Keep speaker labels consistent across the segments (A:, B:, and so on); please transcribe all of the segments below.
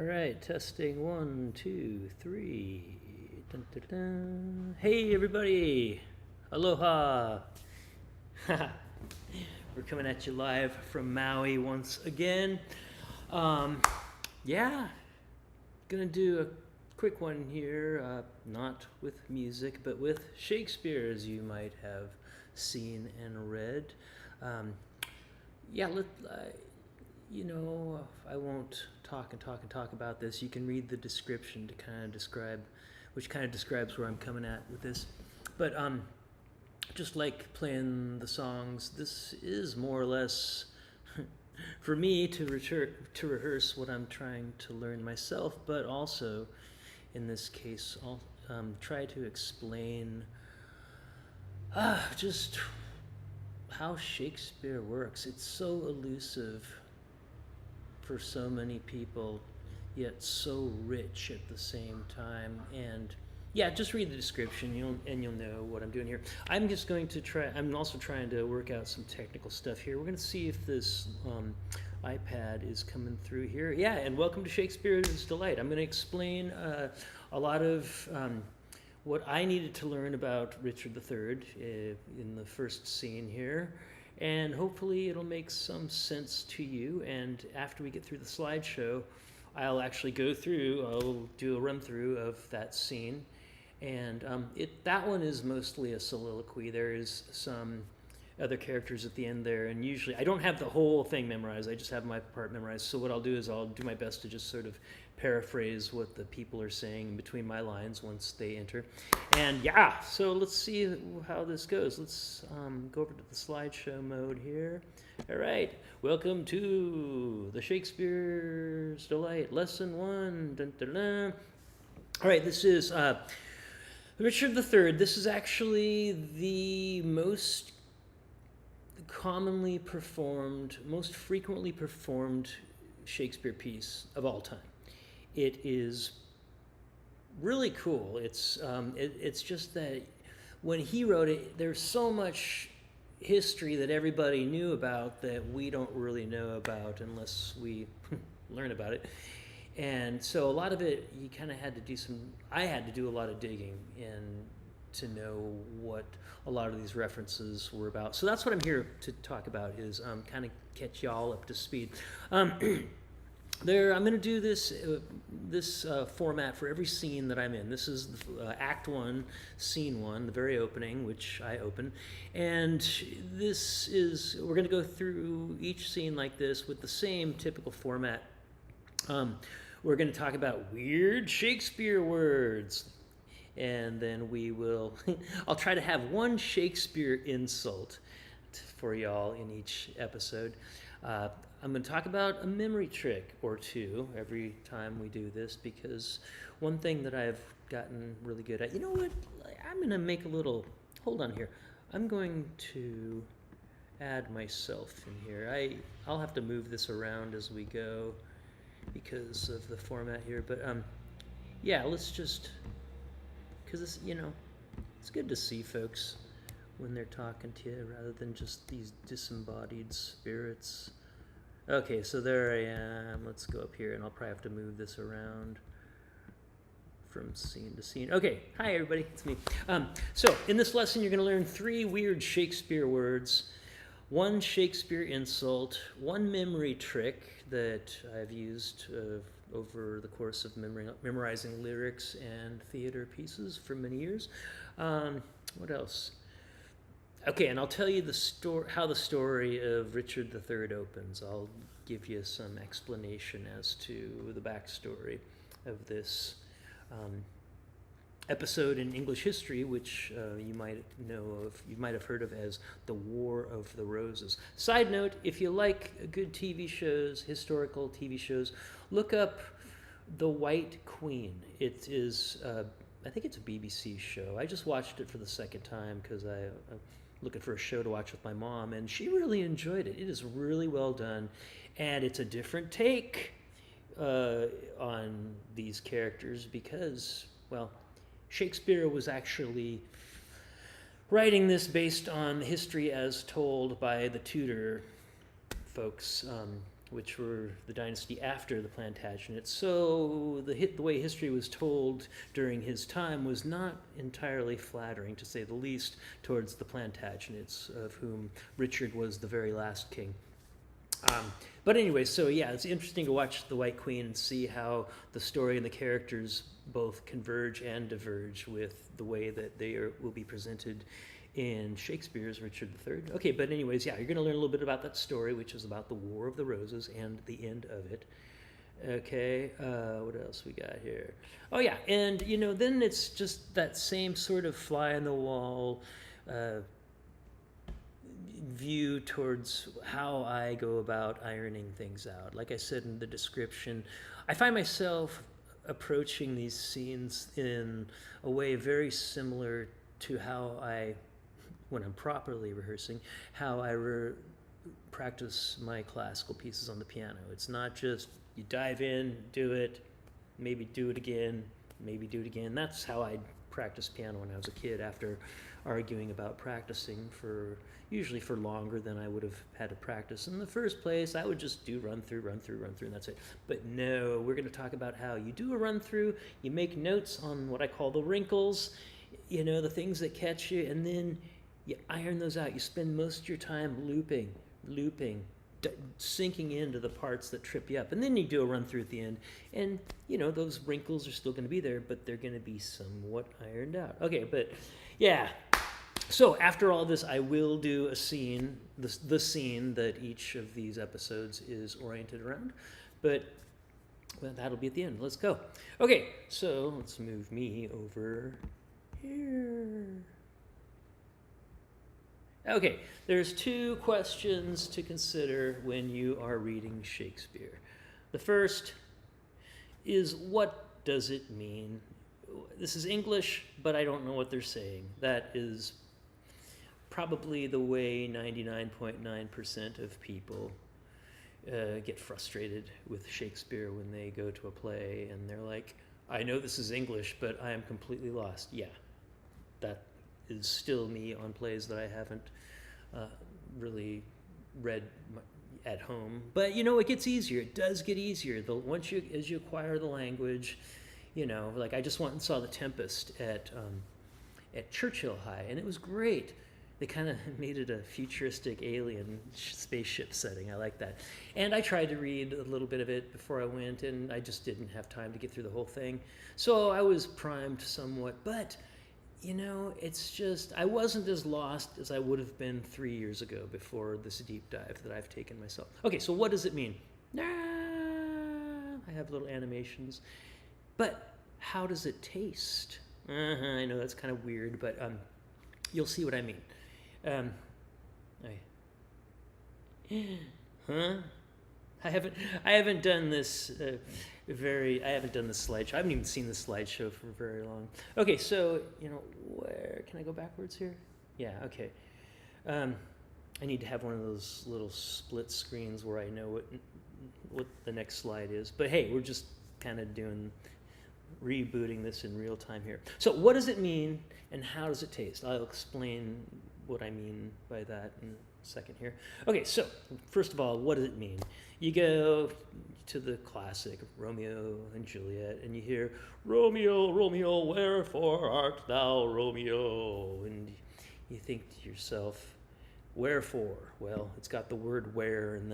A: All right, testing 1, 2, 3. Dun, dun, dun. Hey, everybody! Aloha! We're coming at you live from Maui once again. Yeah, gonna do a quick one here, not with music, but with Shakespeare, as you might have seen and read. Yeah, I won't talk about this. You can read the description to kind of describe, which kind of describes where I'm coming at with this. But just like playing the songs, this is more or less for me to rehearse what I'm trying to learn myself, but also, in this case, I'll try to explain just how Shakespeare works. It's so elusive for so many people, yet so rich at the same time. And yeah, just read the description, you'll know what I'm doing here. I'm just going to try. I'm also trying to work out some technical stuff here. We're going to see if this iPad is coming through here. Yeah, and welcome to Shakespeare's Delight. I'm going to explain a lot of what I needed to learn about Richard III in the first scene here. And hopefully it'll make some sense to you. And after we get through the slideshow, I'll actually I'll do a run through of that scene. And that one is mostly a soliloquy. There is some other characters at the end there. And usually, I don't have the whole thing memorized. I just have my part memorized. So what I'll do is I'll do my best to just sort of paraphrase what the people are saying in between my lines once they enter. And yeah, so let's see how this goes. Let's go over to the slideshow mode here. All right, welcome to the Shakespeare's Delight, Lesson 1. Dun, dun, dun. All right, this is Richard III. This is actually the most most frequently performed Shakespeare piece of all time. It is really cool. It's just that when he wrote it, there's so much history that everybody knew about that we don't really know about unless we learn about it. And so a lot of it, you kind of had to do I had to do a lot of digging and to know what a lot of these references were about. So that's what I'm here to talk about, is kind of catch y'all up to speed. I'm going to do this format for every scene that I'm in. This is Act 1, Scene 1, the very opening, which I open. And we're going to go through each scene like this with the same typical format. We're going to talk about weird Shakespeare words. And then I'll try to have one Shakespeare insult for y'all in each episode. I'm going to talk about a memory trick or two every time we do this, because one thing that I've gotten really good at, you know what, I'm going to make hold on here. I'm going to add myself in here. I'll have to move this around as we go because of the format here, but yeah, let's just, because it's good to see folks when they're talking to you rather than just these disembodied spirits. Okay, so there I am. Let's go up here, and I'll probably have to move this around from scene to scene. Okay, hi everybody, it's me. So in this lesson, you're going to learn 3 weird Shakespeare words, 1 Shakespeare insult, 1 memory trick that I've used over the course of memorizing lyrics and theater pieces for many years. What else? Okay, and I'll tell you how the story of Richard III opens. I'll give you some explanation as to the backstory of this episode in English history, which you might have heard of as the War of the Roses. Side note, if you like good TV shows, historical TV shows, look up The White Queen. It is, I think it's a BBC show. I just watched it for the second time because I'm looking for a show to watch with my mom, and she really enjoyed it. It is really well done, and it's a different take on these characters because, well, Shakespeare was actually writing this based on history as told by the Tudor folks which were the dynasty after the Plantagenets. So the way history was told during his time was not entirely flattering, to say the least, towards the Plantagenets, of whom Richard was the very last king. But anyway, so yeah, it's interesting to watch The White Queen and see how the story and the characters both converge and diverge with the way that they will be presented in Shakespeare's Richard III. Okay, but anyways, yeah, you're going to learn a little bit about that story, which is about the War of the Roses and the end of it. Okay, what else we got here? Oh yeah, and then it's just that same sort of fly on the wall view towards how I go about ironing things out. Like I said in the description, I find myself approaching these scenes in a way very similar to how when I'm properly rehearsing, how I practice my classical pieces on the piano. It's not just you dive in, do it, maybe do it again, maybe do it again. That's how I practiced piano when I was a kid, after arguing about practicing usually for longer than I would have had to practice in the first place. I would just do run through, and that's it. But no, we're going to talk about how you do a run through, you make notes on what I call the wrinkles, the things that catch you, and then you iron those out. You spend most of your time looping, sinking into the parts that trip you up, and then you do a run through at the end, and those wrinkles are still going to be there, but they're going to be somewhat ironed out. Okay, but yeah, so after all this, I will do a scene, the scene that each of these episodes is oriented around, but well, that'll be at the end. Let's go. Okay, so let's move me over here. Okay, there's two questions to consider when you are reading Shakespeare. The first is, what does it mean? This is English, but I don't know what they're saying. That is probably the way 99.9% of people get frustrated with Shakespeare when they go to a play and they're like, I know this is English, but I am completely lost. Yeah, that is still me on plays that I haven't really read at home. But it gets easier. It does get easier. As you acquire the language, like I just went and saw The Tempest at Churchill High, and it was great. They kind of made it a futuristic alien spaceship setting. I like that. And I tried to read a little bit of it before I went, and I just didn't have time to get through the whole thing. So I was primed somewhat, but it's just, I wasn't as lost as I would have been 3 years ago before this deep dive that I've taken myself. Okay, so what does it mean? I have little animations. But how does it taste? I know that's kind of weird, but you'll see what I mean. I haven't done this I haven't done the slideshow. I haven't even seen the slideshow for very long. Okay, so where can I go backwards here? Yeah, okay. I need to have one of those little split screens where I know what the next slide is. But hey, we're just kind of rebooting this in real time here. So what does it mean and how does it taste? I'll explain what I mean by that in a second here. Okay, so first of all, what does it mean? You go to the classic Romeo and Juliet and you hear, Romeo, Romeo, wherefore art thou, Romeo? And you think to yourself, wherefore? Well, it's got the word where in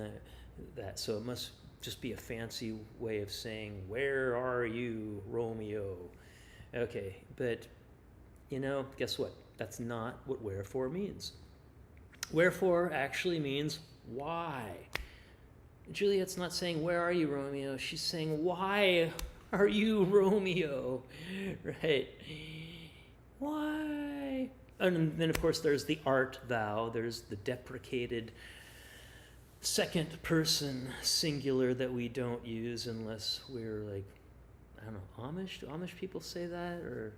A: that, so it must just be a fancy way of saying, where are you, Romeo? Okay, but guess what? That's not what wherefore means. Wherefore actually means why. Juliet's not saying, where are you, Romeo? She's saying, why are you, Romeo? Right? Why? And then, of course, there's the art thou. There's the deprecated second person singular that we don't use unless we're like, I don't know, Amish? Do Amish people say that? Or,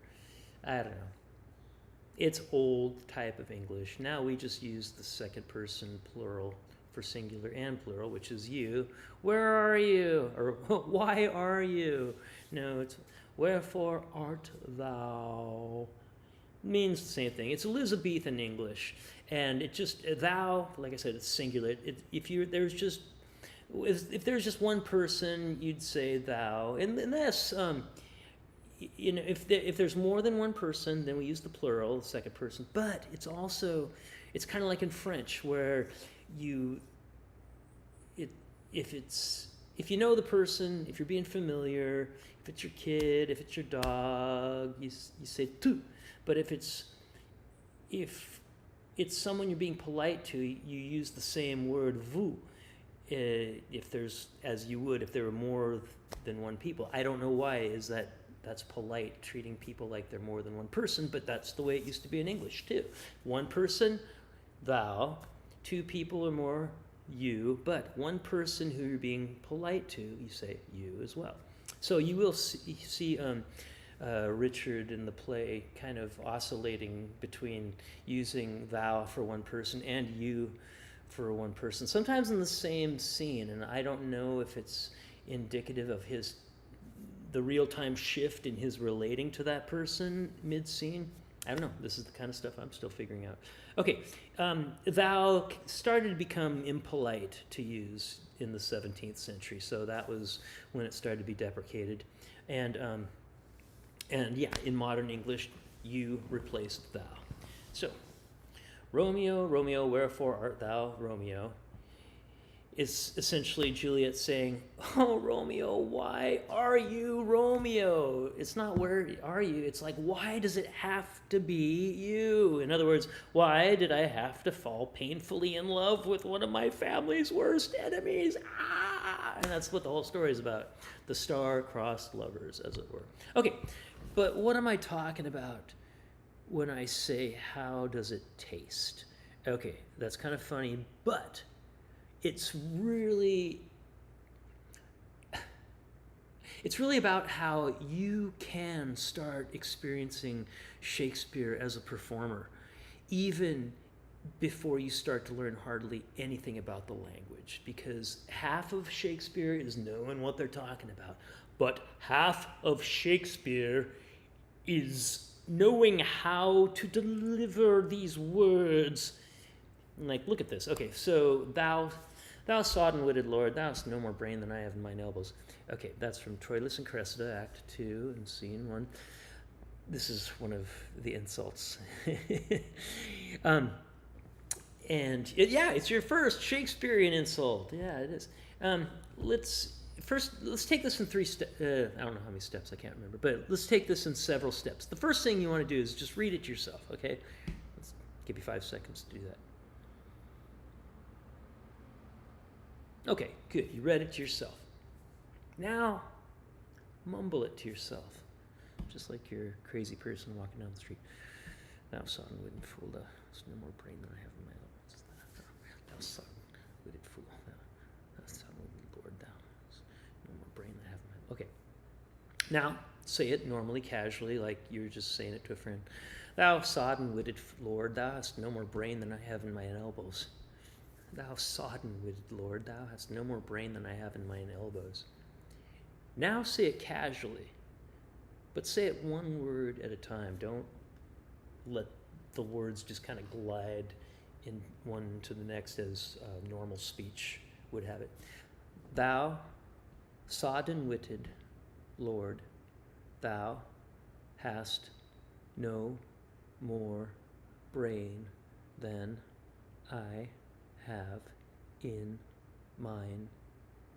A: I don't know. It's old type of English. Now we just use the second person plural for singular and plural, which is you. Where are you? Or why are you? No, it's wherefore art thou. Means the same thing. It's Elizabethan English, and it just thou, like I said, it's singular. There's just if there's just one person, you'd say thou. And this, you know, if there's more than one person, then we use the plural, the second person. But it's also, it's kind of like in French where if you know the person, if you're being familiar, if it's your kid, if it's your dog, you say tu. But if it's someone you're being polite to, you use the same word vous. If there's, as you would if there were more than one people. I don't know why that's polite, treating people like they're more than one person, but that's the way it used to be in English too. One person, thou, two people or more, you, but one person who you're being polite to, you say you as well. So you will see Richard in the play kind of oscillating between using thou for one person and you for one person, sometimes in the same scene, and I don't know if it's indicative of the real-time shift in his relating to that person mid-scene. I don't know. This is the kind of stuff I'm still figuring out. Okay, thou started to become impolite to use in the 17th century, so that was when it started to be deprecated. And yeah, in modern English, you replaced thou. So, Romeo, Romeo, wherefore art thou, Romeo? Is essentially Juliet saying, oh, Romeo, why are you Romeo? It's not where are you, it's like, why does it have to be you? In other words, why did I have to fall painfully in love with one of my family's worst enemies? Ah! And that's what the whole story is about. The star-crossed lovers, as it were. Okay, but what am I talking about when I say, how does it taste? Okay, that's kind of funny, but it's really about how you can start experiencing Shakespeare as a performer, even before you start to learn hardly anything about the language, because half of Shakespeare is knowing what they're talking about, but half of Shakespeare is knowing how to deliver these words. Like, look at this. Okay, so thou sodden-witted lord, thou hast no more brain than I have in mine elbows. Okay, that's from Troilus and Cressida, Act 2 and Scene 1. This is one of the insults. It's your first Shakespearean insult. Yeah, it is. Let's take this in 3 steps. I don't know how many steps, I can't remember, but let's take this in several steps. The first thing you want to do is just read it yourself, okay? Let's give you 5 seconds to do that. Okay, good. You read it to yourself. Now, mumble it to yourself, just like you're a crazy person walking down the street. Thou sodden-witted fool, thou hast no more brain than I have in my elbows. Thou sodden-witted fool, thou sodden-witted lord, thou hast no more brain than I have in my... Okay. Now, say it normally, casually, like you're just saying it to a friend. Thou sodden-witted lord, thou hast no more brain than I have in mine elbows. Thou sodden-witted lord, thou hast no more brain than I have in mine elbows. Now say it casually, but say it one word at a time. Don't let the words just kind of glide in one to the next as normal speech would have it. Thou sodden-witted lord, thou hast no more brain than I have in mine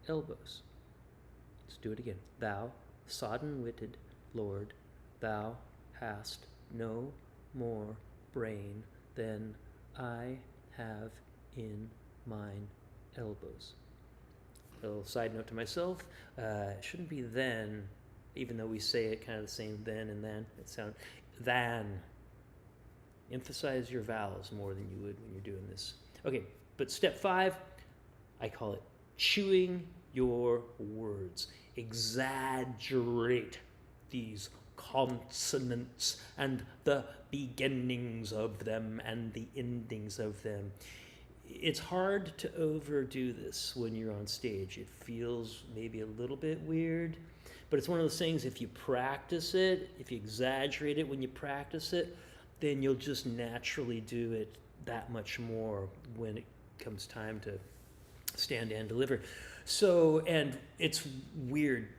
A: elbows. Let's do it again. Thou sodden-witted lord, thou hast no more brain than I have in mine elbows. A little side note to myself, it shouldn't be then, even though we say it kind of the same then and then. It sounds than. Emphasize your vowels more than you would when you're doing this. Okay, but step 5, I call it chewing your words. Exaggerate these consonants and the beginnings of them and the endings of them. It's hard to overdo this when you're on stage. It feels maybe a little bit weird, but it's one of those things, if you practice it, if you exaggerate it when you practice it, then you'll just naturally do it that much more when it comes time to stand and deliver. So, and it's weird,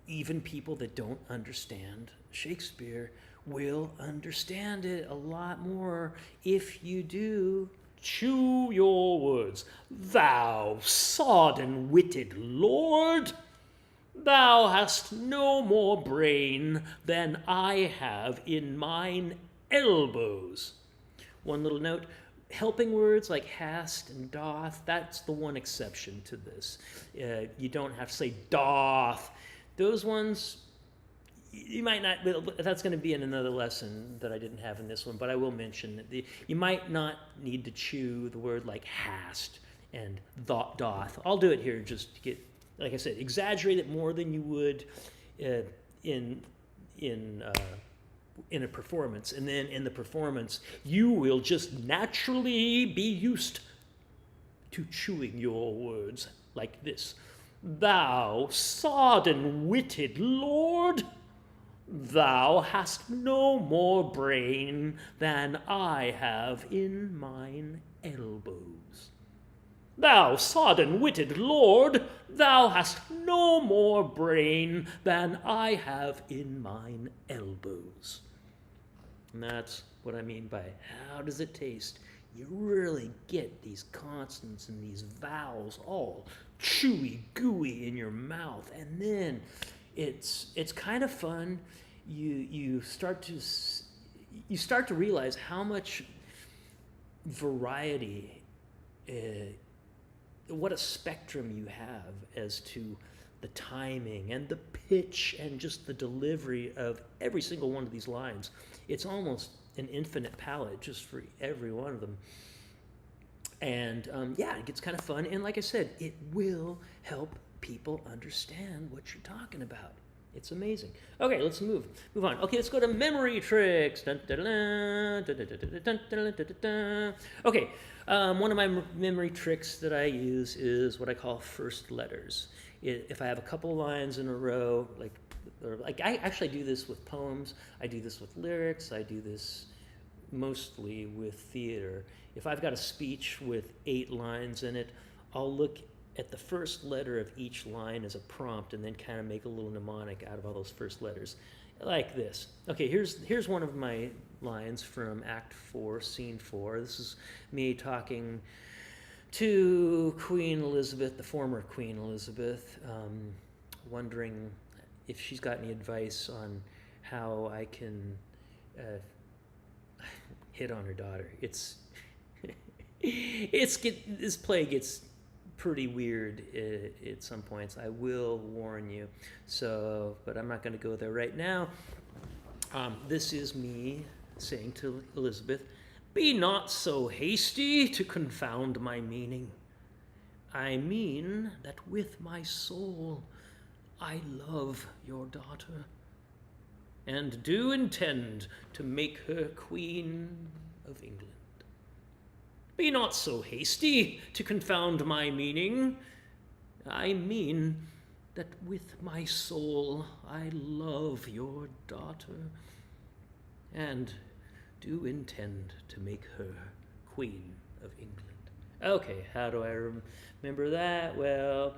A: even people that don't understand Shakespeare will understand it a lot more if you do. Chew your words, thou sodden-witted lord. Thou hast no more brain than I have in mine elbows. One little note, helping words like hast and doth, that's the one exception to this. You don't have to say doth. Those ones, you might not, that's going to be in another lesson that I didn't have in this one, but I will mention that you might not need to chew the word like hast and doth. I'll do it here just to get, like I said, exaggerate it more than you would in a performance. And then in the performance, you will just naturally be used to chewing your words like this. Thou sodden-witted lord, thou hast no more brain than I have in mine elbows. Thou sodden-witted lord, thou hast no more brain than I have in mine elbows. And that's what I mean by how does it taste? You really get these consonants and these vowels all chewy, gooey in your mouth, and then it's kind of fun. You start to realize how much variety, what a spectrum you have as to the timing and the pitch and just the delivery of every single one of these lines. It's almost an infinite palette just for every one of them. And yeah, it gets kind of fun. And like I said, it will help people understand what you're talking about. It's amazing. Okay, let's move on. Okay, let's go to memory tricks. Okay, one of my memory tricks that I use is what I call first letters. If I have a couple lines in a row, like I actually do this with poems, I do this with lyrics, I do this mostly with theater. If I've got a speech with 8 lines in it, I'll look at the first letter of each line as a prompt and then kind of make a little mnemonic out of all those first letters, like this. Okay, here's one of my lines from Act 4, Scene 4. This is me talking to Queen Elizabeth, the former Queen Elizabeth, wondering if she's got any advice on how I can hit on her daughter. This play gets pretty weird at some points. I will warn you. So, but I'm not going to go there right now. This is me saying to Elizabeth, "Be not so hasty to confound my meaning. I mean that with my soul I love your daughter, and do intend to make her Queen of England. Be not so hasty to confound my meaning. I mean that with my soul I love your daughter, and do intend to make her Queen of England." Okay, how do I remember that? Well,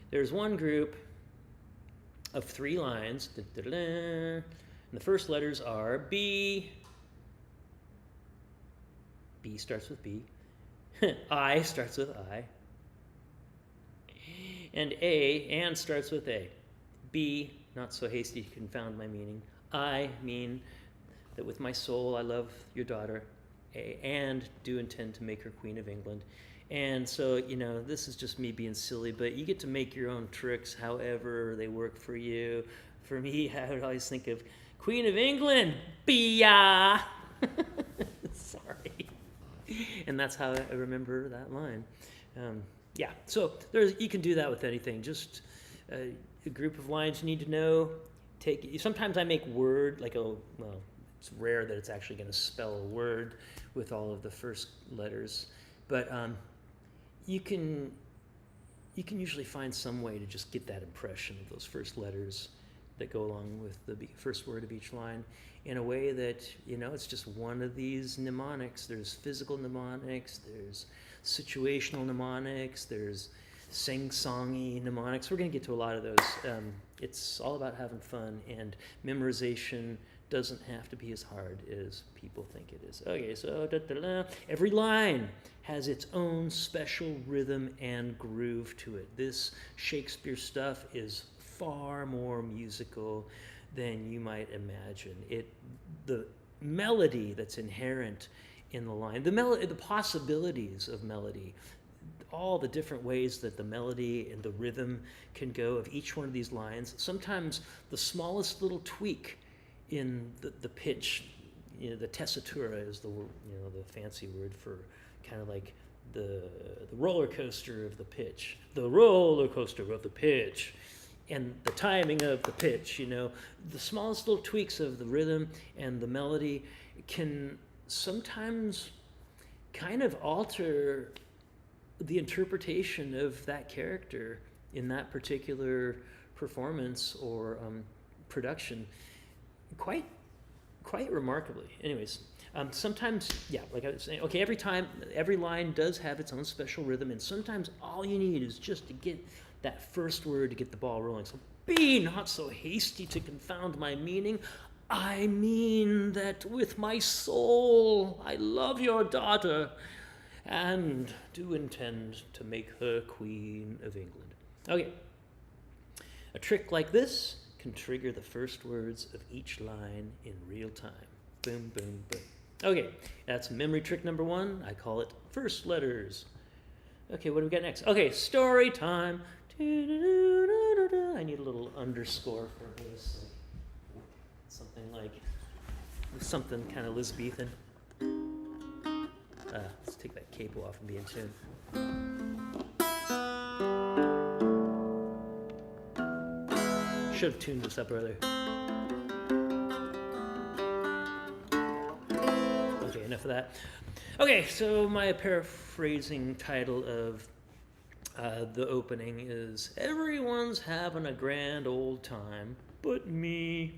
A: there's one group of 3 lines, and the first letters are B. B starts with B. I starts with I. And A, and starts with A. B, not so hasty to confound my meaning. I mean that with my soul I love your daughter, and do intend to make her Queen of England. And so, this is just me being silly, but you get to make your own tricks however they work for you. For me, I would always think of Queen of England, Bia. Sorry. And that's how I remember that line. Yeah, so you can do that with anything. Just a group of lines you need to know. Sometimes I make word, it's rare that it's actually going to spell a word with all of the first letters, but you can usually find some way to just get that impression of those first letters that go along with the first word of each line in a way that, it's just one of these mnemonics. There's physical mnemonics, there's situational mnemonics, there's sing-songy mnemonics. We're going to get to a lot of those. It's all about having fun, and memorization doesn't have to be as hard as people think it is. Okay, so every line has its own special rhythm and groove to it. This Shakespeare stuff is far more musical than you might imagine. The melody that's inherent in the line, the possibilities of melody, all the different ways that the melody and the rhythm can go of each one of these lines. Sometimes the smallest little tweak in the pitch, the tessitura is the fancy word for kind of like the roller coaster of the pitch, the roller coaster of the pitch, and the timing of the pitch. The smallest little tweaks of the rhythm and the melody can sometimes kind of alter the interpretation of that character in that particular performance or production quite remarkably. Anyways, sometimes, like I was saying, okay, every line does have its own special rhythm, and sometimes all you need is just to get that first word to get the ball rolling. So be not so hasty to confound my meaning. I mean that with my soul I love your daughter, and do intend to make her Queen of England. Okay, a trick like this can trigger the first words of each line in real time. Boom, boom, boom. Okay, that's memory trick number 1. I call it first letters. Okay, what do we got next? Okay, story time. I need a little underscore for this. Something kind of Elizabethan. Let's take that capo off and be in tune. Should have tuned this up earlier. Okay, enough of that. Okay, so my paraphrasing title of the opening is "Everyone's having a grand old time, but me."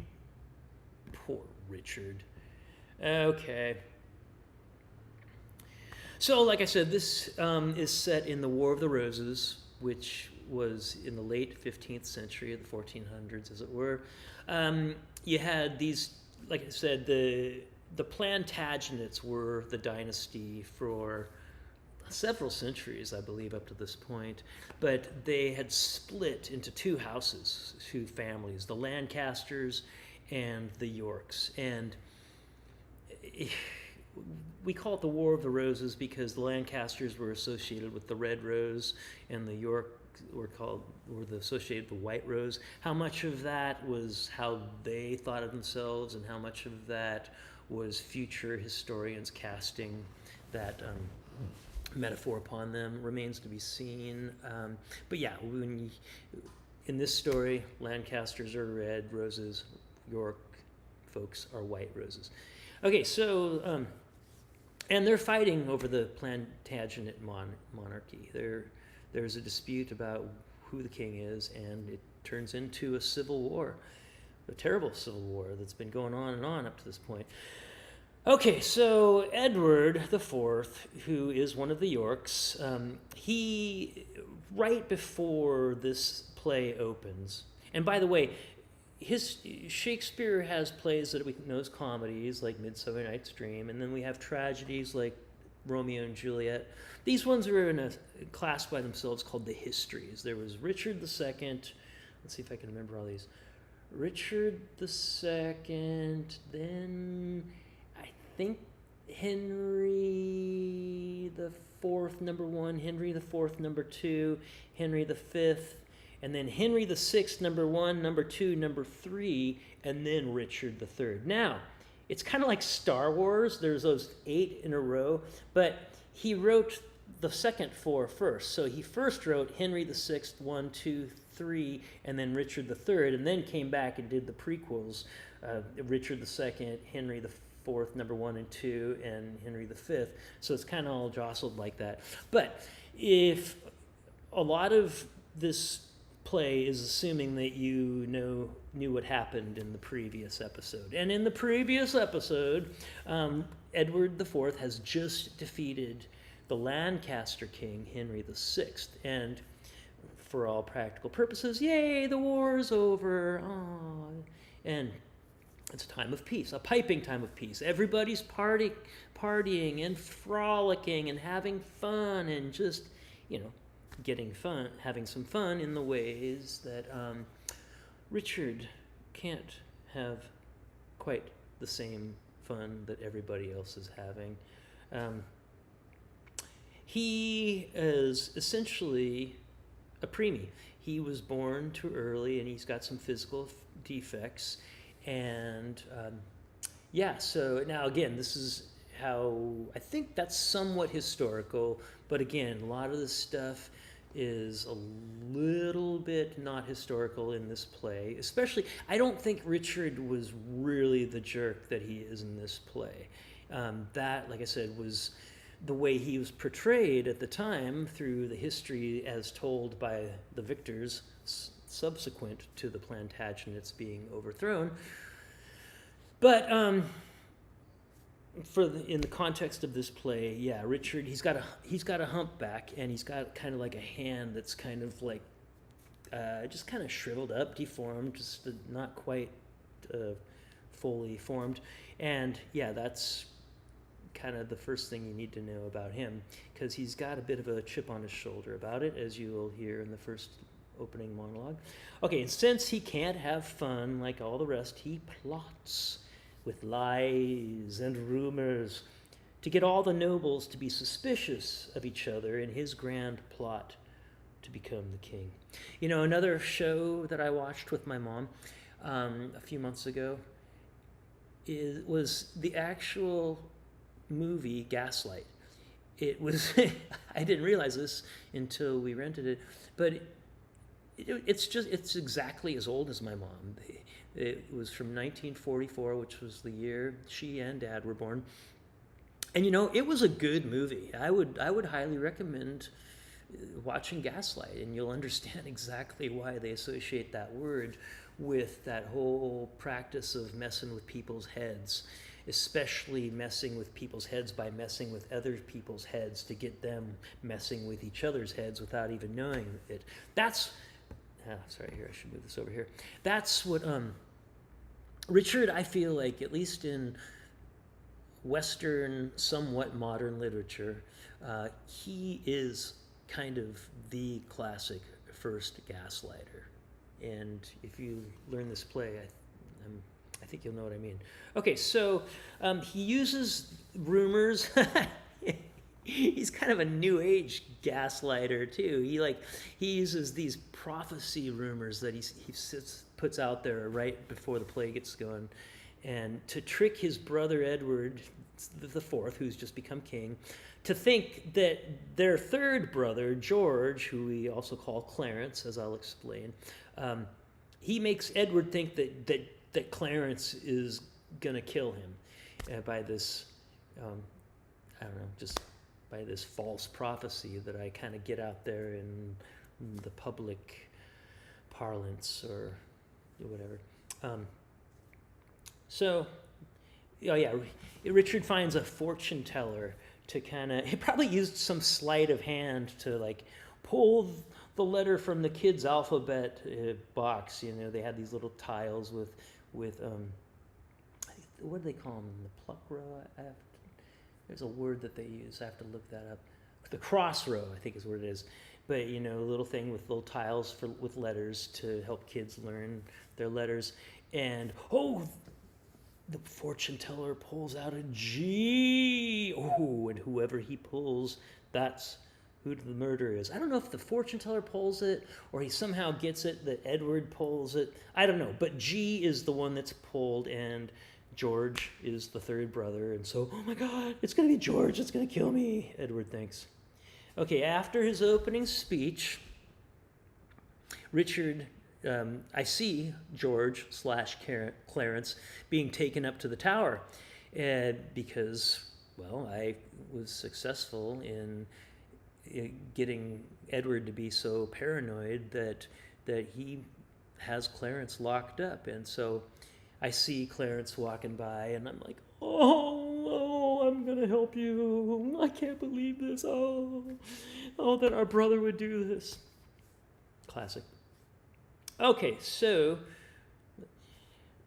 A: Poor Richard. Okay. So, like I said, this is set in the War of the Roses, which was in the late 15th century, the 1400s, as it were. You had these, like I said, the Plantagenets were the dynasty for several centuries, I believe, up to this point. But they had split into two houses, two families, the Lancasters and the Yorks. And we call it the War of the Roses because the Lancasters were associated with the red rose, and the York were associated with the white rose. How much of that was how they thought of themselves, and how much of that was future historians casting that metaphor upon them remains to be seen. But yeah, in this story, Lancasters are red roses, York folks are white roses. Okay, so and they're fighting over the Plantagenet monarchy. There's a dispute about who the king is, and it turns into a civil war, a terrible civil war that's been going on and on up to this point. Okay, so Edward IV, who is one of the Yorks, he, right before this play opens, and by the way, Shakespeare has plays that we know as comedies, like Midsummer Night's Dream, and then we have tragedies like Romeo and Juliet. These ones are in a class by themselves called the Histories. There was Richard II. Let's see if I can remember all these. Richard II, then I think Henry IV, number 1, Henry IV, number 2, Henry V, and then Henry VI, number 1, number 2, number 3, and then Richard III. Now, it's kind of like Star Wars. There's those 8 in a row, but he wrote the second 4 first. So he first wrote Henry VI, 1, 2, 3, and then Richard III, and then came back and did the prequels, Richard II, Henry IV, number 1 and 2, and Henry V. So it's kind of all jostled like that. But if a lot of this play is assuming that you knew what happened in the previous episode. And in the previous episode, Edward IV has just defeated the Lancaster king, Henry VI. And for all practical purposes, yay, the war's over. Aww. And it's a time of peace, a piping time of peace. Everybody's partying and frolicking and having fun and just, having some fun in the ways that Richard can't have quite the same fun that everybody else is having. He is essentially a preemie. He was born too early, and he's got some physical defects. And so now again, this is how I think that's somewhat historical, but again, a lot of this stuff is a little bit not historical in this play. Especially, I don't think Richard was really the jerk that he is in this play. That, like I said, was the way he was portrayed at the time through the history as told by the victors subsequent to the Plantagenets being overthrown. But in the context of this play, yeah, Richard, he's got a humpback, and he's got kind of like a hand that's kind of like just kind of shriveled up, deformed, just not quite fully formed. And yeah, that's kind of the first thing you need to know about him, because he's got a bit of a chip on his shoulder about it, as you will hear in the first opening monologue. Okay, and since he can't have fun like all the rest, he plots with lies and rumors to get all the nobles to be suspicious of each other in his grand plot to become the king. Another show that I watched with my mom a few months ago was the actual movie Gaslight. It was, I didn't realize this until we rented it, but it's exactly as old as my mom. It was from 1944, which was the year she and Dad were born. And it was a good movie. I would highly recommend watching Gaslight, and you'll understand exactly why they associate that word with that whole practice of messing with people's heads, especially messing with people's heads by messing with other people's heads to get them messing with each other's heads without even knowing it. Sorry, here, I should move this over here. That's what Richard, I feel like, at least in Western, somewhat modern literature, he is kind of the classic first gaslighter. And if you learn this play, I think you'll know what I mean. Okay, so he uses rumors. He's kind of a new age gaslighter too. He uses these prophecy rumors that he puts out there right before the play gets going, and to trick his brother Edward the Fourth, who's just become king, to think that their third brother George, who we also call Clarence, as I'll explain, he makes Edward think that Clarence is gonna kill him by this, just by this false prophecy that I kind of get out there in the public parlance or whatever. Richard finds a fortune teller to he probably used some sleight of hand to pull the letter from the kids' alphabet box. They had these little tiles with what do they call them? The pluck row? There's a word that they use. I have to look that up. The cross row, I think is what it is. But, a little thing with little tiles with letters to help kids learn their letters. And, the fortune teller pulls out a G. And whoever he pulls, that's who the murderer is. I don't know if the fortune teller pulls it or he somehow gets it that Edward pulls it. I don't know. But G is the one that's pulled, and George is the third brother, and so, oh my God, it's going to be George, it's going to kill me, Edward thinks. Okay, after his opening speech, Richard, I see George / Clarence being taken up to the tower because, I was successful in getting Edward to be so paranoid that that he has Clarence locked up. And so I see Clarence walking by, and I'm like, oh, I'm going to help you. I can't believe this. Oh, that our brother would do this. Classic. Okay, so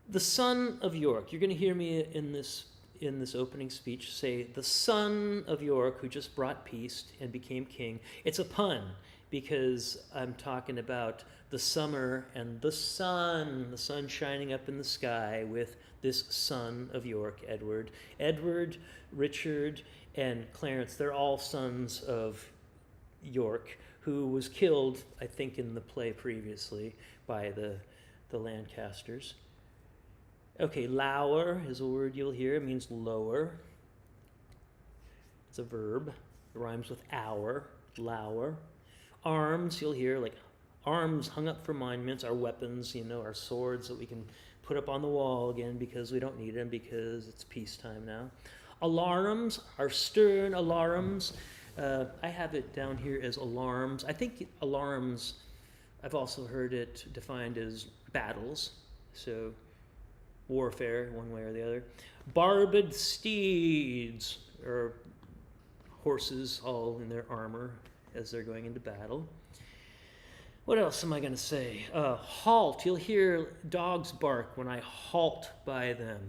A: the son of York. You're going to hear me in this opening speech say the son of York who just brought peace and became king. It's a pun because I'm talking about the summer and the sun shining up in the sky with this son of York, Edward. Edward, Richard, and Clarence, they're all sons of York, who was killed, I think, in the play previously by the Lancasters. Okay, lower is a word you'll hear. It means lower. It's a verb. It rhymes with hour, lower. Arms, you'll hear, like arms hung up for monuments, our weapons, our swords that we can put up on the wall again because we don't need them because it's peacetime now. Alarums, our stern alarums. I have it down here as alarms. I think alarms, I've also heard it defined as battles. So warfare, one way or the other. Barbed steeds, or horses all in their armor as they're going into battle. What else am I going to say? Halt. You'll hear dogs bark when I halt by them.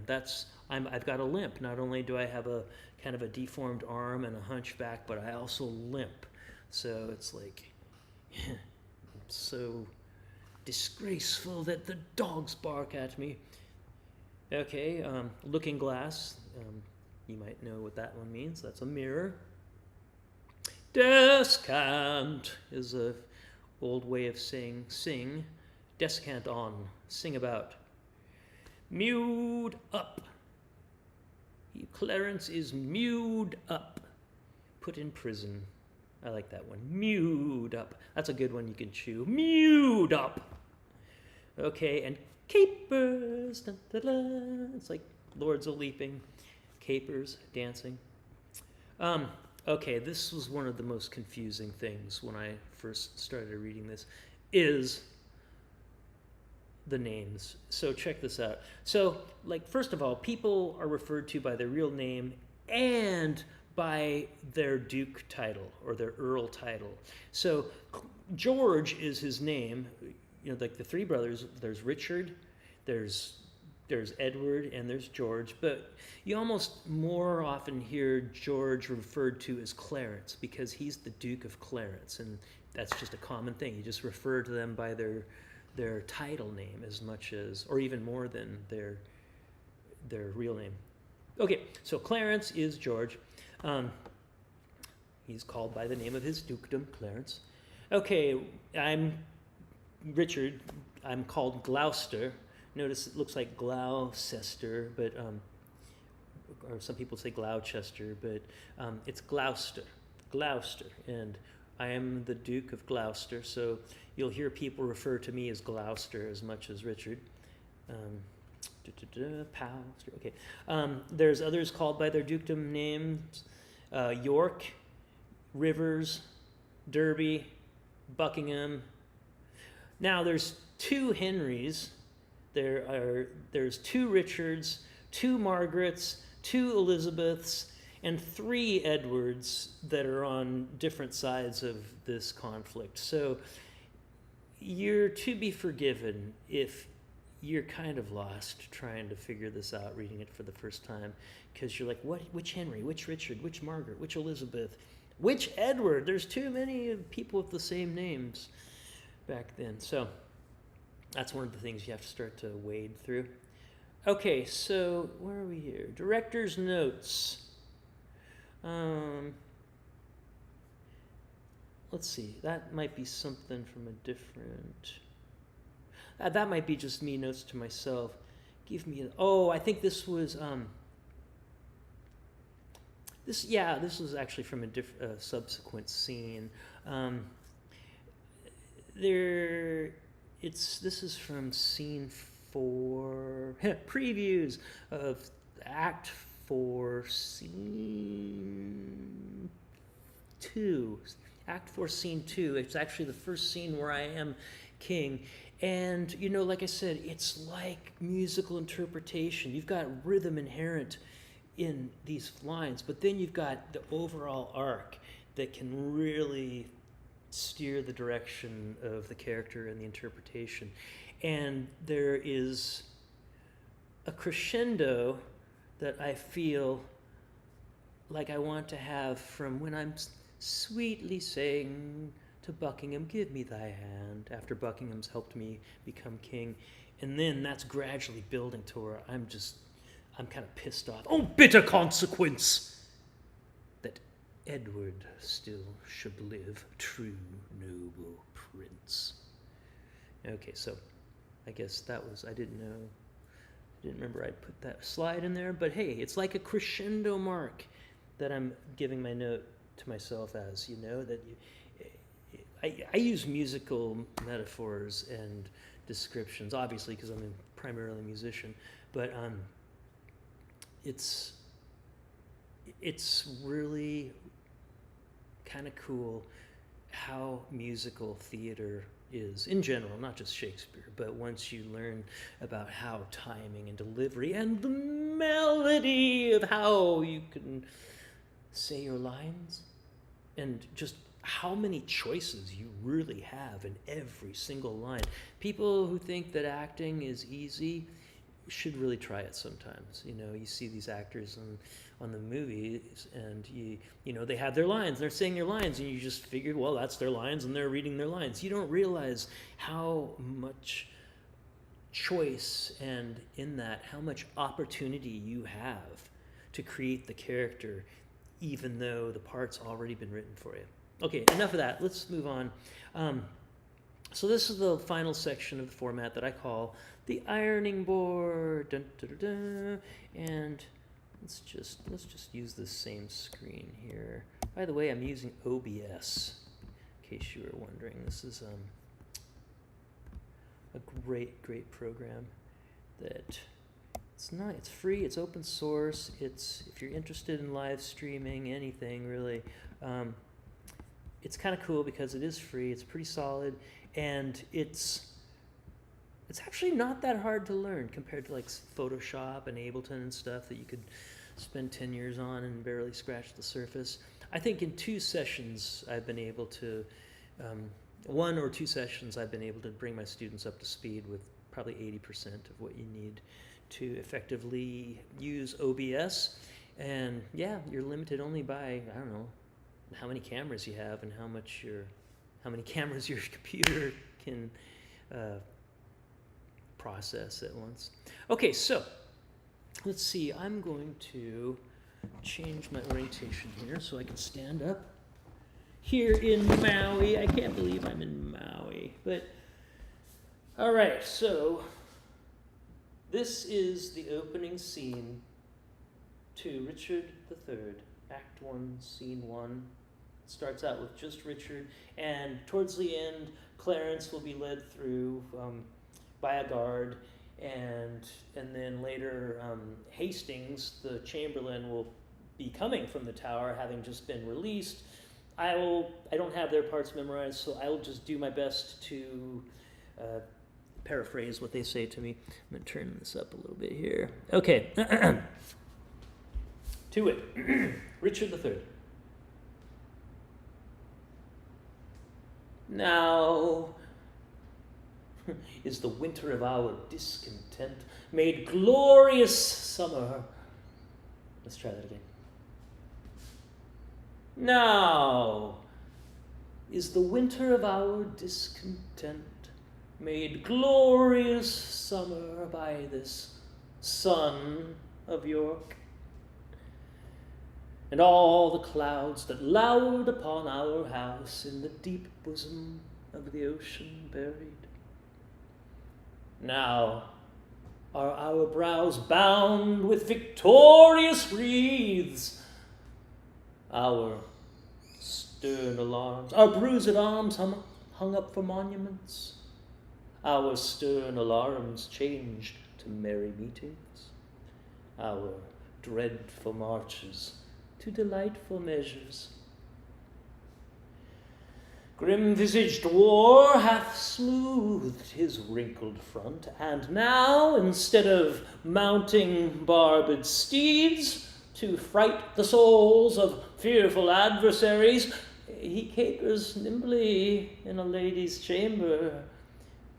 A: I've got a limp. Not only do I have a kind of a deformed arm and a hunchback, but I also limp. So it's like, so disgraceful that the dogs bark at me. Okay, looking glass. You might know what that one means. That's a mirror. Descant is a old way of saying sing. Descant on, sing about. Mewed up. Clarence is mewed up. Put in prison. I like that one. Mewed up. That's a good one you can chew. Mewed up. Okay, and capers. Dun, dun, dun. It's like Lords of Leaping. Capers, dancing. Okay, this was one of the most confusing things when I first started reading this, is the names. So check this out. So, first of all, people are referred to by their real name and by their duke title or their earl title. So George is his name. The three brothers, there's Richard, there's Edward, and there's George, but you almost more often hear George referred to as Clarence because he's the Duke of Clarence, and that's just a common thing. You just refer to them by their title name as much as, or even more than their real name. Okay, so Clarence is George. He's called by the name of his dukedom, Clarence. Okay, I'm Richard. I'm called Gloucester. Notice it looks like Gloucester, but or some people say Gloucester, but it's Gloucester, and I am the Duke of Gloucester, so you'll hear people refer to me as Gloucester as much as Richard. Okay. There's others called by their dukedom names: York, Rivers, Derby, Buckingham. Now there's two Henrys. There's two Richards, two Margarets, two Elizabeths, and three Edwards that are on different sides of this conflict. So you're to be forgiven if you're kind of lost trying to figure this out, reading it for the first time, because you're like, which Henry, which Richard, which Margaret, which Elizabeth, which Edward? There's too many people with the same names back then. So that's one of the things you have to start to wade through. Okay, so where are we here? Director's notes. Let's see. That might be something from a different... that might be just me, notes to myself. Give me I think this was... This was actually from a subsequent scene. This is from scene 4, previews of Act 4, scene 2. Act 4, scene 2. It's actually the first scene where I am king. And, like I said, it's like musical interpretation. You've got rhythm inherent in these lines, but then you've got the overall arc that can really steer the direction of the character and the interpretation. And there is a crescendo that I feel like I want to have from when I'm sweetly saying to Buckingham, "Give me thy hand," after Buckingham's helped me become king. And then that's gradually building to where I'm kind of pissed off. Oh, bitter consequence! That Edward still should live, true, noble prince. Okay, so I guess I didn't remember I'd put that slide in there, but hey, it's like a crescendo mark that I'm giving my note to myself as, that I use musical metaphors and descriptions, obviously, because I'm primarily a musician, but it's really kind of cool how musical theater is in general, not just Shakespeare, but once you learn about how timing and delivery and the melody of how you can say your lines and just how many choices you really have in every single line. People who think that acting is easy should really try it sometimes. You see these actors on the movies, and they have their lines, they're saying their lines, and you just figured, well, that's their lines, and they're reading their lines. You don't realize how much choice, and in that, how much opportunity you have to create the character, even though the part's already been written for you. Okay, enough of that. Let's move on. So this is the final section of the format that I call the ironing board. Dun, dun, dun, dun. And let's just use the same screen here. By the way, I'm using OBS, in case you were wondering. This is a great program that it's free, it's open source. If you're interested in live streaming anything really, it's kind of cool because it is free. It's pretty solid, and it's actually not that hard to learn compared to like Photoshop and Ableton and stuff that you could spend 10 years on and barely scratch the surface. I think in 2 sessions I've been able to, 1 or 2 sessions I've been able to bring my students up to speed with probably 80% of what you need to effectively use OBS. And yeah, you're limited only by, I don't know, how many cameras you have and how many cameras your computer can process at once. Okay, so let's see. I'm going to change my orientation here so I can stand up here in Maui. I can't believe I'm in Maui, but all right. So this is the opening scene to Richard III, Act 1, Scene 1. Starts out with just Richard, and towards the end, Clarence will be led through by a guard, and then later Hastings, the Chamberlain, will be coming from the tower, having just been released. I don't have their parts memorized, so I will just do my best to paraphrase what they say to me. I'm going to turn this up a little bit here. Okay. To it. Richard III. Now is the winter of our discontent made glorious summer. Let's try that again. Now is the winter of our discontent made glorious summer by this son of York, and all the clouds that lowered upon our house in the deep bosom of the ocean buried. Now are our brows bound with victorious wreaths, our stern alarms, our bruised arms hung up for monuments, our stern alarms changed to merry meetings, our dreadful marches to delightful measures. Grim-visaged war hath smoothed his wrinkled front, and now, instead of mounting barbed steeds to fright the souls of fearful adversaries, he capers nimbly in a lady's chamber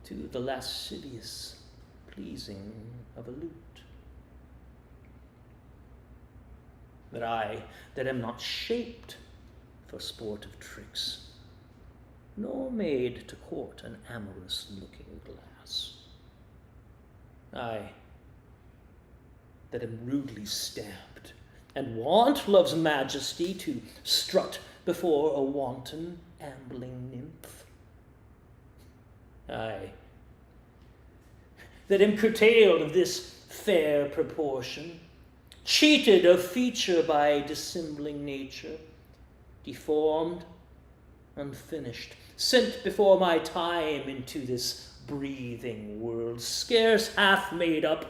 A: to the lascivious pleasing of a lute. But I, that am not shaped for sportive tricks, nor made to court an amorous looking glass, I, that am rudely stamped, and want love's majesty to strut before a wanton ambling nymph, I, that am curtailed of this fair proportion, cheated of feature by dissembling nature, deformed, unfinished, sent before my time into this breathing world, scarce half made up,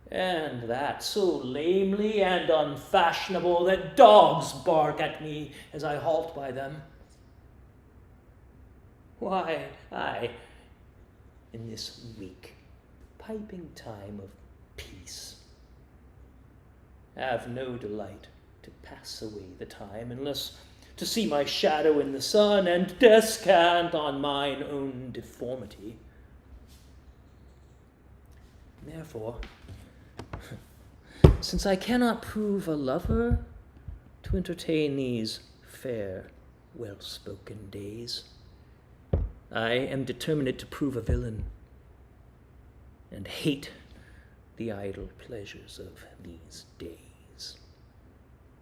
A: and that so lamely and unfashionable that dogs bark at me as I halt by them. Why, I, in this weak, piping time of peace, have no delight to pass away the time, unless to see my shadow in the sun and descant on mine own deformity. Therefore, since I cannot prove a lover to entertain these fair, well-spoken days, I am determined to prove a villain and hate the idle pleasures of these days.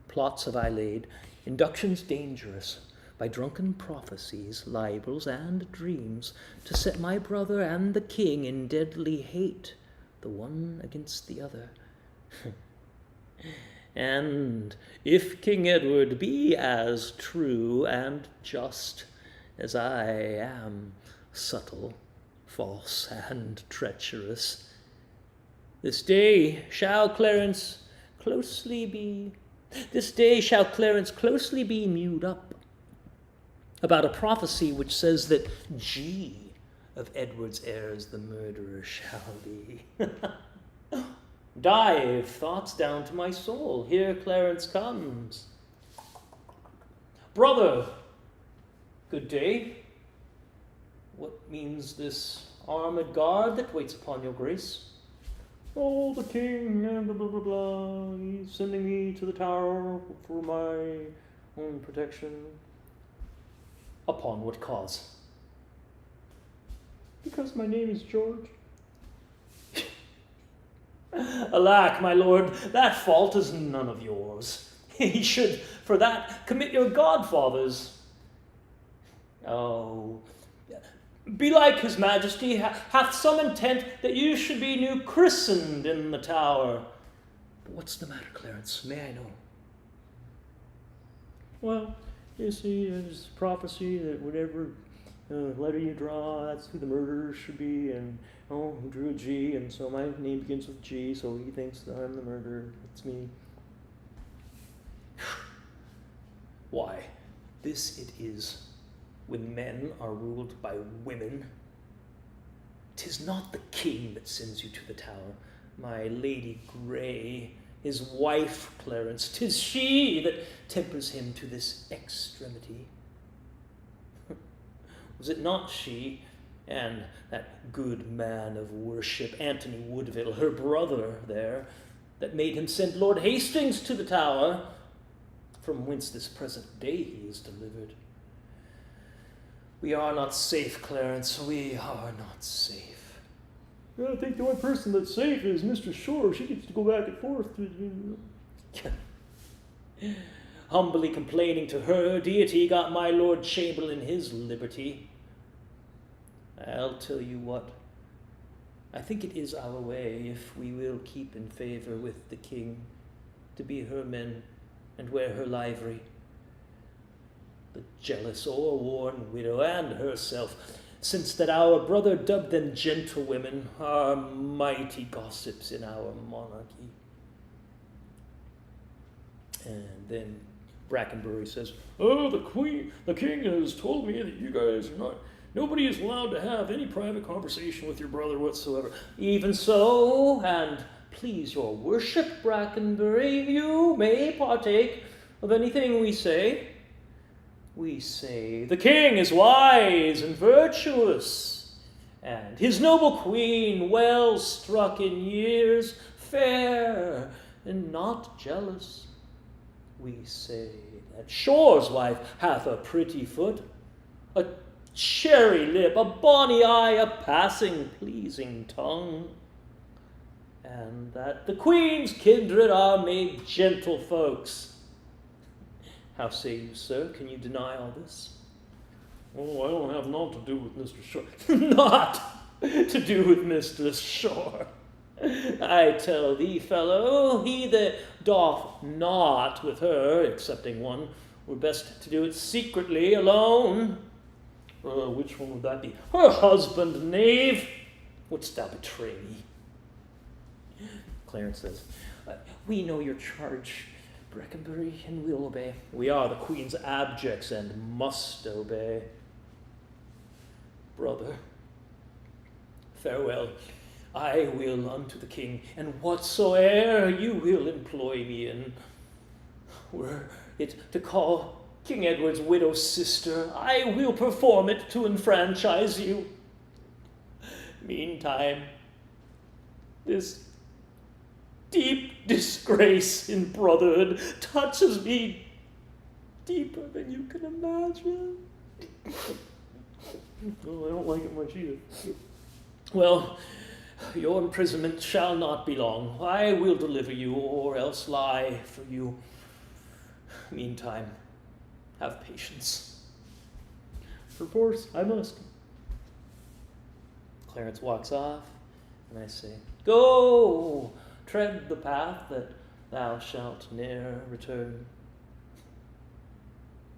A: Plots have I laid, inductions dangerous, by drunken prophecies, libels, and dreams, to set my brother and the king in deadly hate, the one against the other. And if King Edward be as true and just as I am subtle, false, and treacherous, this day shall Clarence closely be mewed up about a prophecy which says that G of Edward's heirs the murderer shall be. Dive thoughts down to my soul. Here Clarence comes. Brother, good day. What means this armed guard that waits upon your grace? Oh, the king, and blah, blah, blah, blah. He's sending me to the tower for my own protection. Upon what cause? Because my name is George. Alack, my lord, that fault is none of yours. He should, for that, commit your godfathers. Oh, belike his majesty hath some intent that you should be new christened in the tower. But what's the matter, Clarence? May I know? Well, you see, there's prophecy that whatever letter you draw, that's who the murderer should be, and he drew a G, and so my name begins with G, so he thinks that I'm the murderer. It's me. Why, this it is. When men are ruled by women, 'tis not the king that sends you to the tower, my Lady Grey, his wife, Clarence. 'Tis she that tempers him to this extremity. Was it not she, and that good man of worship, Anthony Woodville, her brother there, that made him send Lord Hastings to the tower, from whence this present day he is delivered? We are not safe, Clarence, we are not safe. I think the only person that's safe is Mr. Shore. She gets to go back and forth. Humbly complaining to her deity got my Lord Chamberlain his liberty. I'll tell you what, I think it is our way, if we will keep in favor with the king, to be her men and wear her livery. The jealous o'erworn widow and herself, since that our brother dubbed them gentlewomen, are mighty gossips in our monarchy. And then Brackenbury says, "Oh, the king has told me that you guys are not, nobody is allowed to have any private conversation with your brother whatsoever." "Even so, and please your worship, Brackenbury, you may partake of anything we say. We say, the king is wise and virtuous, and his noble queen, well struck in years, fair and not jealous. We say that Shore's wife hath a pretty foot, a cherry lip, a bonny eye, a passing pleasing tongue, and that the queen's kindred are made gentle folks. How say you, sir? Can you deny all this?" "Oh, I don't have naught to do with Mr. Shore." "Naught to do with Mr. Shore. I tell thee, fellow, he that doth naught with her, excepting one, were best to do it secretly, alone." "Which one would that be?" "Her husband, knave. Wouldst thou betray me?" Clarence says, "We know your charge, Brackenbury, and we'll obey. We are the queen's abjects and must obey. Brother, farewell. I will unto the king, and whatsoe'er you will employ me in, were it to call King Edward's widow sister, I will perform it to enfranchise you. Meantime, this deep disgrace in brotherhood touches me deeper than you can imagine." Oh, I don't like it much either. "Well, your imprisonment shall not be long. I will deliver you, or else lie for you. Meantime, have patience." "Perforce, I must." Clarence walks off, and I say, "Go, tread the path that thou shalt ne'er return."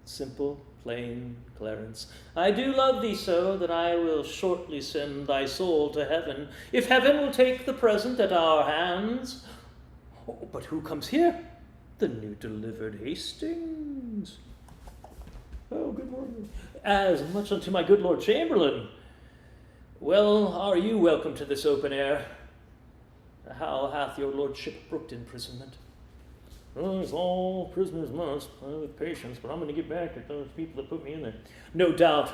A: Simple, plain Clarence, I do love thee so that I will shortly send thy soul to heaven, if heaven will take the present at our hands. Oh, but who comes here? The new delivered Hastings. Oh, good morning. As much unto my good Lord Chamberlain. Well, are you welcome to this open air? How hath your lordship brooked imprisonment? "Well, as all prisoners must, with patience, but I'm going to get back at those people that put me in there." No doubt,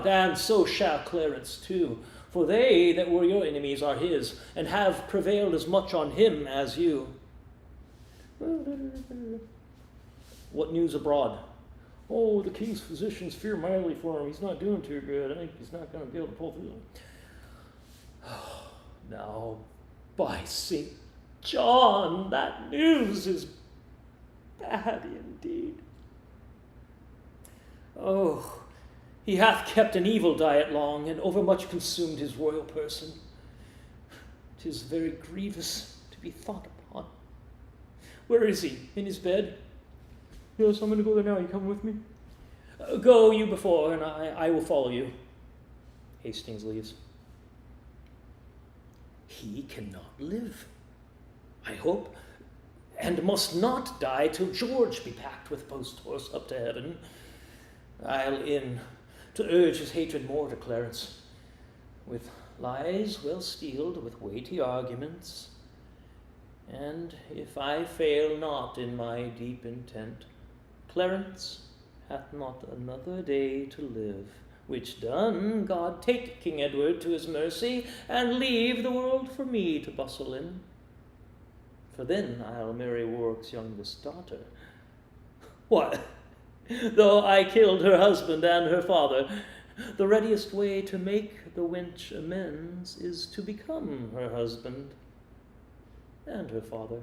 A: and so shall Clarence too, for they that were your enemies are his, and have prevailed as much on him as you. What news abroad? "Oh, the king's physicians fear mightily for him. He's not doing too good. I think he's not going to be able to pull through." Now, by St. John, that news is bad indeed. Oh, he hath kept an evil diet long, and overmuch consumed his royal person. 'Tis very grievous to be thought upon. Where is he? In his bed? Yes, I'm going to go there now. You come with me? Go you before, and I will follow you. Hastings leaves. He cannot live, I hope, and must not die till George be packed with post-horse up to heaven. I'll in to urge his hatred more to Clarence, with lies well steeled, with weighty arguments, and if I fail not in my deep intent, Clarence hath not another day to live, which done, God take King Edward to his mercy, and leave the world for me to bustle in. For then I'll marry Warwick's youngest daughter. What? Though I killed her husband and her father, the readiest way to make the wench amends is to become her husband and her father.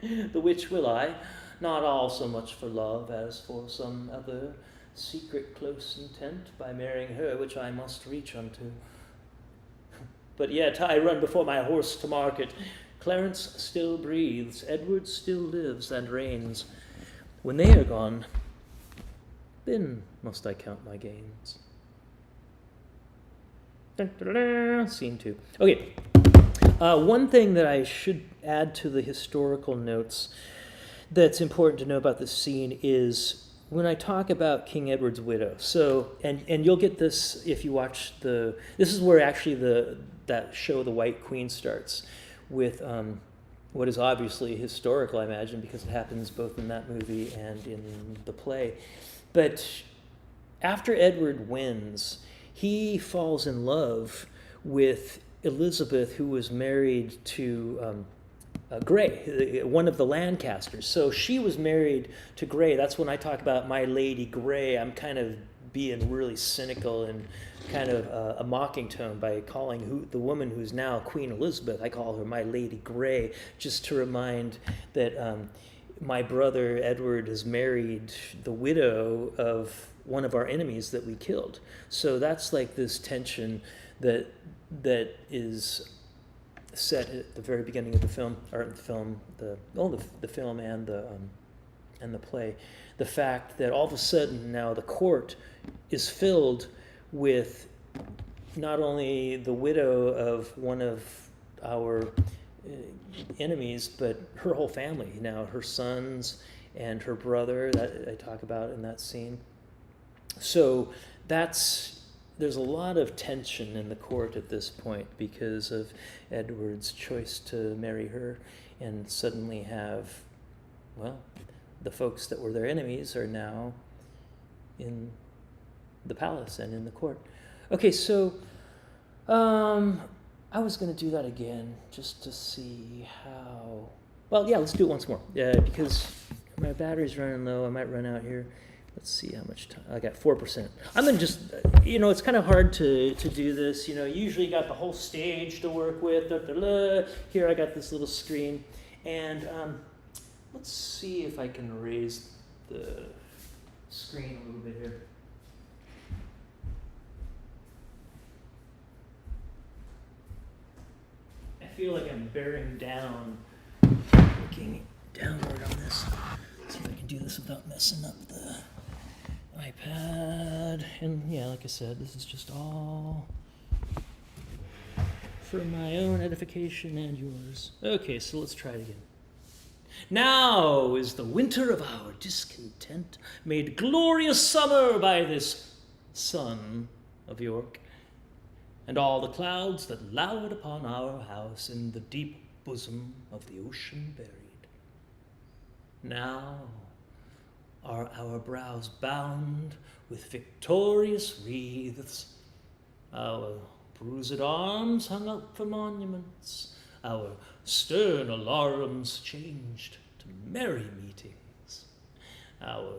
A: The which will I, not all so much for love as for some other secret close intent, by marrying her which I must reach unto. But yet I run before my horse to market. Clarence still breathes, Edward still lives and reigns. When they are gone, then must I count my gains. Scene 2. Okay, one thing that I should add to the historical notes. that's important to know about this scene is when I talk about King Edward's widow. So, and you'll get this if you watch this is where actually that show, The White Queen, starts with what is obviously historical, I imagine, because it happens both in that movie and in the play. But after Edward wins, he falls in love with Elizabeth, who was married to Grey, one of the Lancasters. So she was married to Grey. That's when I talk about my Lady Grey. I'm kind of being really cynical and kind of a mocking tone by calling the woman who's now Queen Elizabeth, I call her my Lady Grey, just to remind that my brother Edward has married the widow of one of our enemies that we killed. So that's like this tension that is set at the very beginning of the film, or the film, the film and the play. The fact that all of a sudden now the court is filled with not only the widow of one of our enemies, but her whole family. Now her sons and her brother that I talk about in that scene. So there's a lot of tension in the court at this point because of Edward's choice to marry her and suddenly have, well, the folks that were their enemies are now in the palace and in the court. Okay, so I was going to do that again just to see how... Well, yeah, let's do it once more. Because my battery's running low. I might run out here. Let's see how much time. I got 4%. I'm going to just, it's kind of hard to do this. Usually you got the whole stage to work with. Here I got this little screen. And let's see if I can raise the screen a little bit here. I feel like I'm bearing down, looking downward on this. See if I can do this without messing up the iPad. And yeah, like I said, this is just all for my own edification and yours. Okay, so let's try it again. Now is the winter of our discontent made glorious summer by this sun of York, and all the clouds that lowered upon our house in the deep bosom of the ocean buried. Now are our brows bound with victorious wreaths, our bruised arms hung up for monuments, our stern alarums changed to merry meetings, our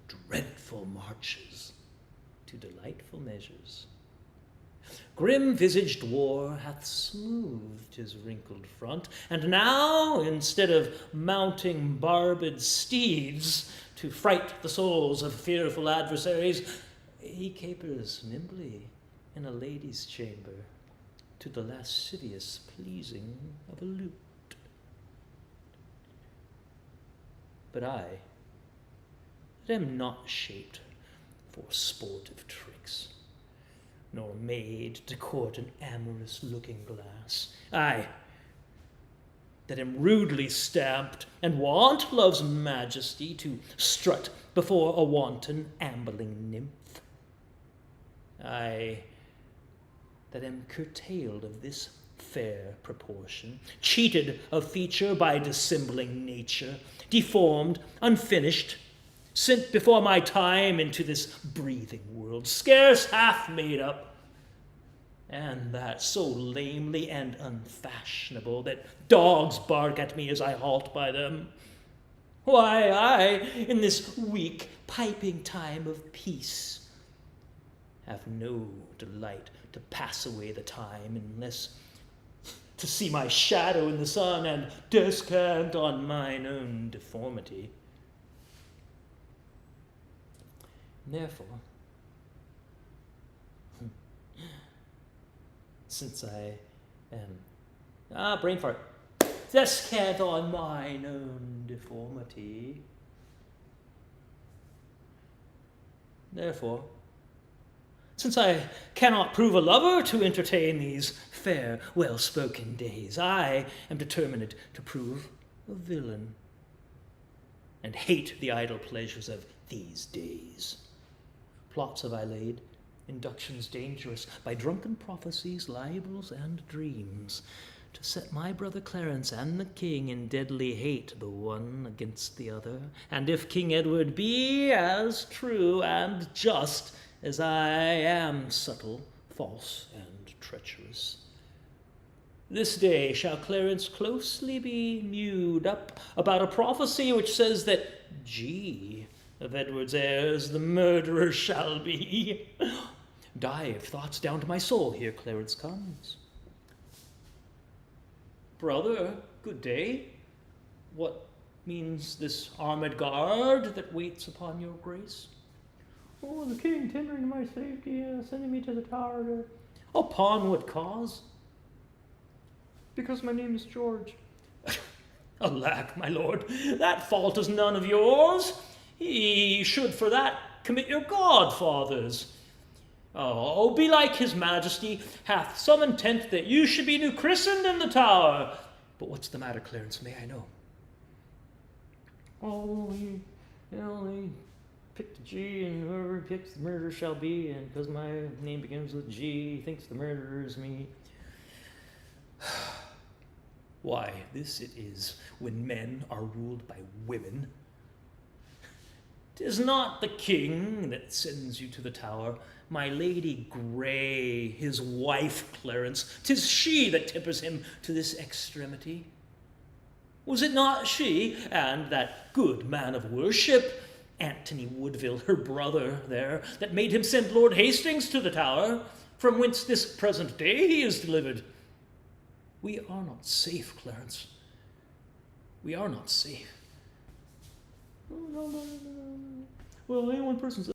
A: dreadful marches to delightful measures. Grim-visaged war hath smoothed his wrinkled front, and now, instead of mounting barbed steeds to fright the souls of fearful adversaries, he capers nimbly in a lady's chamber to the lascivious pleasing of a lute. But I am not shaped for sportive tricks, nor made to court an amorous looking glass. I, that am rudely stamped, and want love's majesty to strut before a wanton ambling nymph. I, that am curtailed of this fair proportion, cheated of feature by dissembling nature, deformed, unfinished, sent before my time into this breathing world, scarce half made up, and that so lamely and unfashionable that dogs bark at me as I halt by them. Why, I, in this weak piping time of peace, have no delight to pass away the time unless to see my shadow in the sun and descant on mine own deformity. Therefore, since I am, brain fart, descant on mine own deformity. Therefore, since I cannot prove a lover to entertain these fair, well-spoken days, I am determined to prove a villain. and hate the idle pleasures of these days. Plots have I laid, inductions dangerous, by drunken prophecies, libels, and dreams, to set my brother Clarence and the king in deadly hate the one against the other. And if King Edward be as true and just as I am subtle, false, and treacherous, this day shall Clarence closely be mewed up about a prophecy which says that G of Edward's heirs the murderer shall be. Dive thoughts down to my soul, here Clarence comes. Brother, good day. What means this armed guard that waits upon your grace?
B: Oh, the king tendering my safety, sending me to the tower to...
A: Upon what cause?
B: Because my name is George.
A: Alack, my lord, that fault is none of yours. He should for that commit your godfathers. Oh, belike his majesty hath some intent that you should be new christened in the tower. But what's the matter, Clarence, may I know?
B: Oh, they picked a G, and whoever picks the murderer shall be, and because my name begins with G, he thinks the murderer is me.
A: Why, this it is when men are ruled by women. 'Tis not the king that sends you to the tower, my Lady Grey, his wife, Clarence. 'Tis she that tempers him to this extremity. Was it not she, and that good man of worship, Antony Woodville, her brother there, that made him send Lord Hastings to the tower, from whence this present day he is delivered? We are not safe, Clarence. We are not safe.
B: No. Well, any one person's